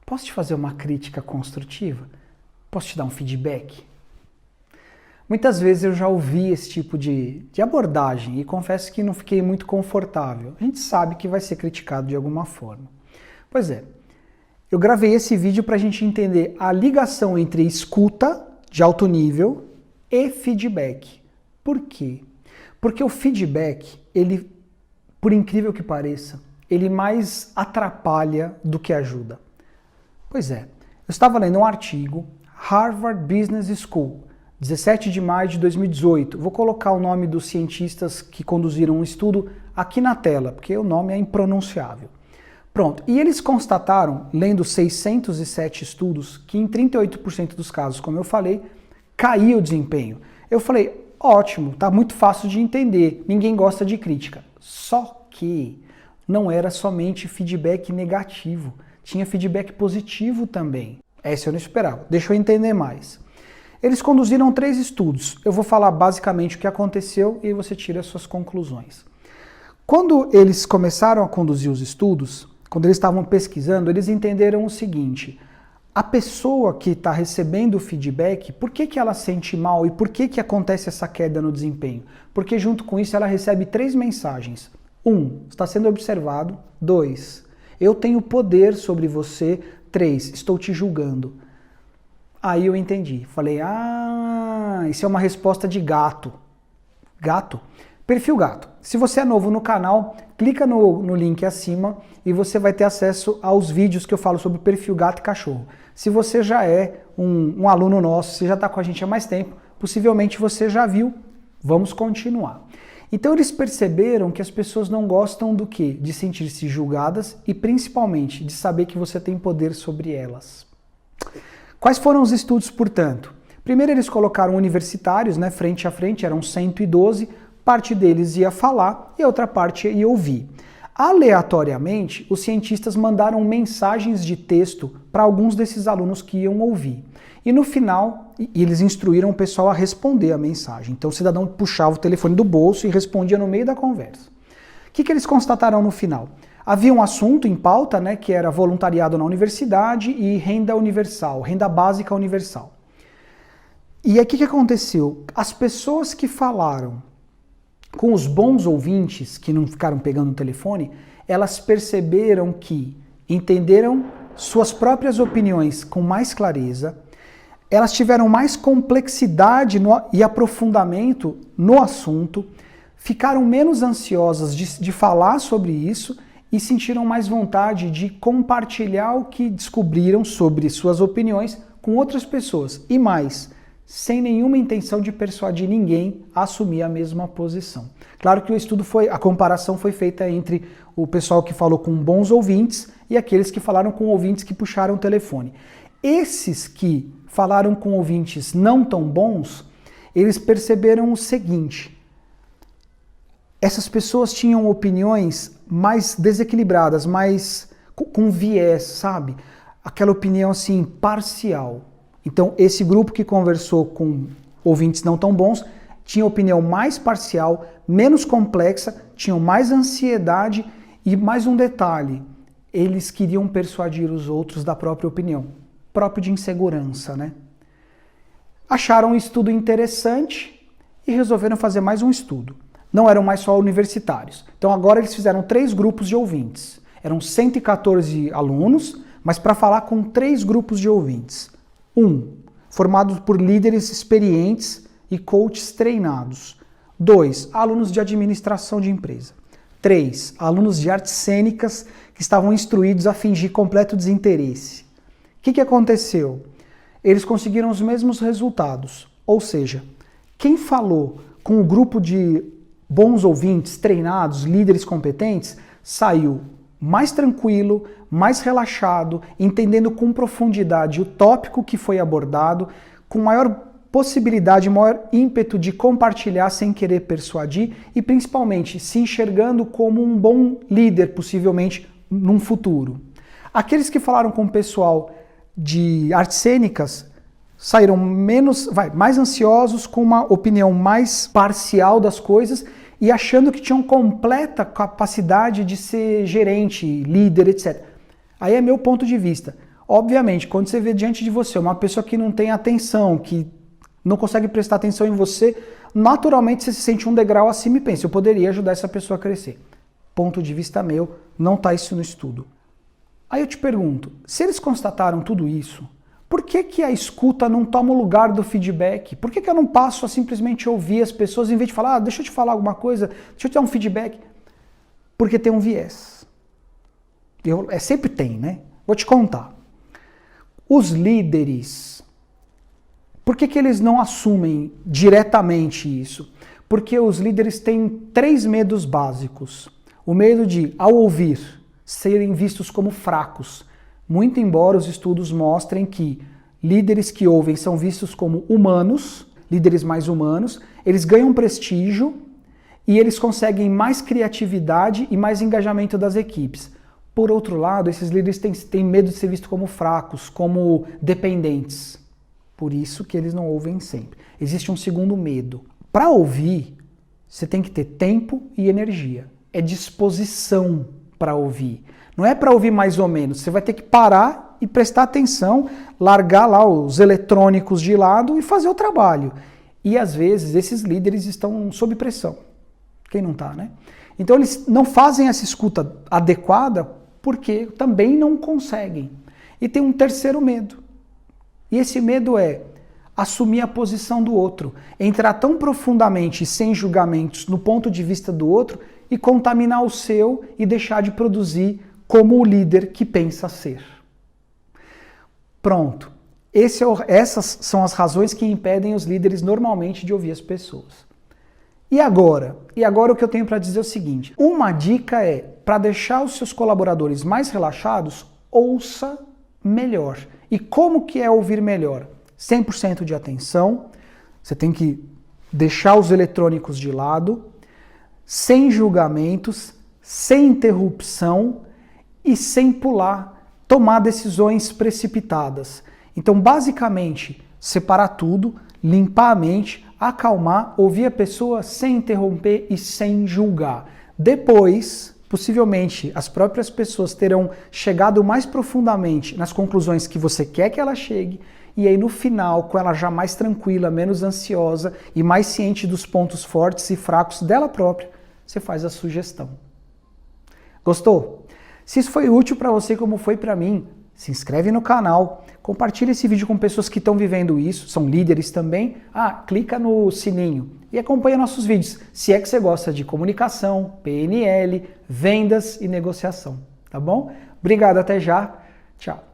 Posso te fazer uma crítica construtiva? Posso te dar um feedback? Muitas vezes eu já ouvi esse tipo de abordagem e confesso que não fiquei muito confortável. A gente sabe que vai ser criticado de alguma forma. Pois é, eu gravei esse vídeo para a gente entender a ligação entre escuta de alto nível e feedback. Por quê? Porque o feedback, ele, por incrível que pareça, ele mais atrapalha do que ajuda. Pois é, eu estava lendo um artigo, Harvard Business School, 17 de maio de 2018. Vou colocar o nome dos cientistas que conduziram um estudo aqui na tela, porque o nome é impronunciável. Pronto, e eles constataram, lendo 607 estudos, que em 38% dos casos, como eu falei, caía o desempenho. Eu falei, ótimo, tá muito fácil de entender, ninguém gosta de crítica. Só que não era somente feedback negativo, tinha feedback positivo também. Essa eu não esperava, deixa eu entender mais. Eles conduziram 3 estudos, eu vou falar basicamente o que aconteceu e aí você tira as suas conclusões. Quando eles começaram a conduzir os estudos, quando eles estavam pesquisando, eles entenderam o seguinte: a pessoa que está recebendo o feedback, por que ela sente mal e por que acontece essa queda no desempenho? Porque junto com isso ela recebe 3 mensagens. 1, está sendo observado. 2, eu tenho poder sobre você. 3, estou te julgando. Aí eu entendi. Falei, isso é uma resposta de gato. Gato? Perfil gato. Se você é novo no canal, clica no link acima e você vai ter acesso aos vídeos que eu falo sobre perfil gato e cachorro. Se você já é um aluno nosso, você já está com a gente há mais tempo, possivelmente você já viu. Vamos continuar. Então eles perceberam que as pessoas não gostam do quê? De sentir-se julgadas e principalmente de saber que você tem poder sobre elas. Quais foram os estudos, portanto? Primeiro eles colocaram universitários, né, frente a frente, eram 112, parte deles ia falar e a outra parte ia ouvir. Aleatoriamente, os cientistas mandaram mensagens de texto para alguns desses alunos que iam ouvir. E no final, eles instruíram o pessoal a responder a mensagem. Então o cidadão puxava o telefone do bolso e respondia no meio da conversa. O que eles constataram no final? Havia um assunto em pauta, né, que era voluntariado na universidade e renda universal, renda básica universal. E aí o que aconteceu? As pessoas que falaram com os bons ouvintes, que não ficaram pegando o telefone, elas perceberam que entenderam suas próprias opiniões com mais clareza, elas tiveram mais complexidade e aprofundamento no assunto, ficaram menos ansiosas de falar sobre isso e sentiram mais vontade de compartilhar o que descobriram sobre suas opiniões com outras pessoas. E mais, sem nenhuma intenção de persuadir ninguém a assumir a mesma posição. Claro que a comparação foi feita entre o pessoal que falou com bons ouvintes e aqueles que falaram com ouvintes que puxaram o telefone. Esses que falaram com ouvintes não tão bons, eles perceberam o seguinte: essas pessoas tinham opiniões mais desequilibradas, mais com viés, sabe? Aquela opinião assim, parcial. Então, esse grupo que conversou com ouvintes não tão bons tinha opinião mais parcial, menos complexa, tinham mais ansiedade e mais um detalhe, eles queriam persuadir os outros da própria opinião, próprio de insegurança, né? Acharam um estudo interessante e resolveram fazer mais um estudo. Não eram mais só universitários. Então agora eles fizeram 3 grupos de ouvintes. Eram 114 alunos, mas para falar com 3 grupos de ouvintes. 1, formado por líderes experientes e coaches treinados. 2, alunos de administração de empresa. 3, alunos de artes cênicas que estavam instruídos a fingir completo desinteresse. O que aconteceu? Eles conseguiram os mesmos resultados. Ou seja, quem falou com o grupo de bons ouvintes, treinados, líderes competentes, saiu mais tranquilo, mais relaxado, entendendo com profundidade o tópico que foi abordado, com maior possibilidade, maior ímpeto de compartilhar sem querer persuadir e principalmente se enxergando como um bom líder, possivelmente num futuro. Aqueles que falaram com o pessoal de artes cênicas saíram mais ansiosos, com uma opinião mais parcial das coisas e achando que tinham completa capacidade de ser gerente, líder, etc. Aí é meu ponto de vista. Obviamente, quando você vê diante de você uma pessoa que não tem atenção, que não consegue prestar atenção em você, naturalmente você se sente um degrau acima e pensa, eu poderia ajudar essa pessoa a crescer. Ponto de vista meu, não está isso no estudo. Aí eu te pergunto, se eles constataram tudo isso, por que que a escuta não toma o lugar do feedback? Por que que eu não passo a simplesmente ouvir as pessoas em vez de falar, deixa eu te falar alguma coisa, deixa eu te dar um feedback? Porque tem um viés. Sempre tem, né? Vou te contar. Os líderes, por que que eles não assumem diretamente isso? Porque os líderes têm 3 medos básicos. O medo de, ao ouvir, serem vistos como fracos. Muito embora os estudos mostrem que líderes que ouvem são vistos como humanos, líderes mais humanos, eles ganham prestígio e eles conseguem mais criatividade e mais engajamento das equipes. Por outro lado, esses líderes têm medo de ser vistos como fracos, como dependentes. Por isso que eles não ouvem sempre. Existe um segundo medo. Para ouvir, você tem que ter tempo e energia. É disposição para ouvir. Não é para ouvir mais ou menos. Você vai ter que parar e prestar atenção, largar lá os eletrônicos de lado e fazer o trabalho. E às vezes esses líderes estão sob pressão. Quem não está, né? Então eles não fazem essa escuta adequada porque também não conseguem. E tem um terceiro medo. E esse medo é assumir a posição do outro, entrar tão profundamente e sem julgamentos no ponto de vista do outro e contaminar o seu e deixar de produzir como o líder que pensa ser. Pronto. Essas são as razões que impedem os líderes normalmente de ouvir as pessoas. E agora? E agora o que eu tenho para dizer é o seguinte. Uma dica é, para deixar os seus colaboradores mais relaxados, ouça melhor. E como que é ouvir melhor? 100% de atenção, você tem que deixar os eletrônicos de lado, sem julgamentos, sem interrupção e sem pular, tomar decisões precipitadas. Então, basicamente, separar tudo, limpar a mente, acalmar, ouvir a pessoa sem interromper e sem julgar. Depois, possivelmente, as próprias pessoas terão chegado mais profundamente nas conclusões que você quer que ela chegue, e aí no final, com ela já mais tranquila, menos ansiosa e mais ciente dos pontos fortes e fracos dela própria, você faz a sugestão. Gostou? Se isso foi útil para você como foi para mim, se inscreve no canal, compartilha esse vídeo com pessoas que estão vivendo isso, são líderes também. Clica no sininho e acompanha nossos vídeos, se é que você gosta de comunicação, PNL, vendas e negociação, tá bom? Obrigado, até já, tchau.